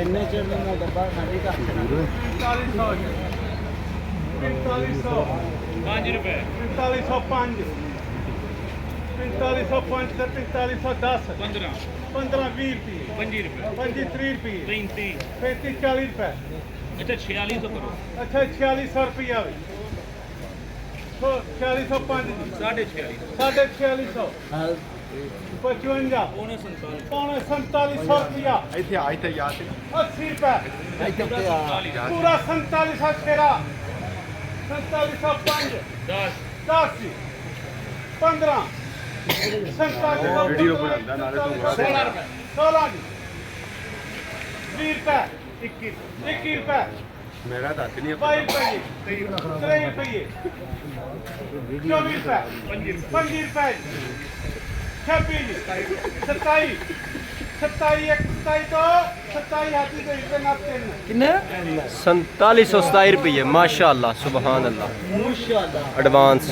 इन्ने चिर में डब्बा खाली कर 5 रुपए 4505 4505 ਤੇ 4510 15 15 20 ਰੁਪਏ 25 रुपए 25 30 ਰੁਪਏ 33 35 40 ਰੁਪਏ अच्छा 4600 करो ਅੱਛਾ 4600 ਰੁਪਇਆ ਵੇ 4605 ਜੀ 4650 4600 55 पौने 47 ਪੌਣੇ 4700 ਰੁਪਇਆ ਇੱਥੇ ਆ ਇੱਥੇ ਯਾਦ 80 ਰੁਪਏ ਇੱਥੇ ਆ ਪੂਰਾ 4700 ਛੇਰਾ 4705 10 10 ਜੀ 15 4700 ਵੀਡੀਓ ਬਣਾਉਂਦਾ ਨਾਲੇ ਤੂੰ 16 ਰੁਪਏ 16 ਜੀ 20 ਰੁਪਏ 21 ਰੁਪਏ ਮੇਰਾ ਤਾਂ ਹੱਥ ਨਹੀਂ 22 ਰੁਪਏ 23 ਰੁਪਏ 24 ਰੁਪਏ 25 ਰੁਪਏ 26 ਜੀ 27 27 27 ਤੋਂ 27 हाथी ਦੇ ਰੁਪਏ ਨਾ ਤਿੰਨ किन्ने 4727 रुपये माशाअल्लाह सुभान अल्लाह ਮਾਸ਼ਾਅੱਲਾ एडवांस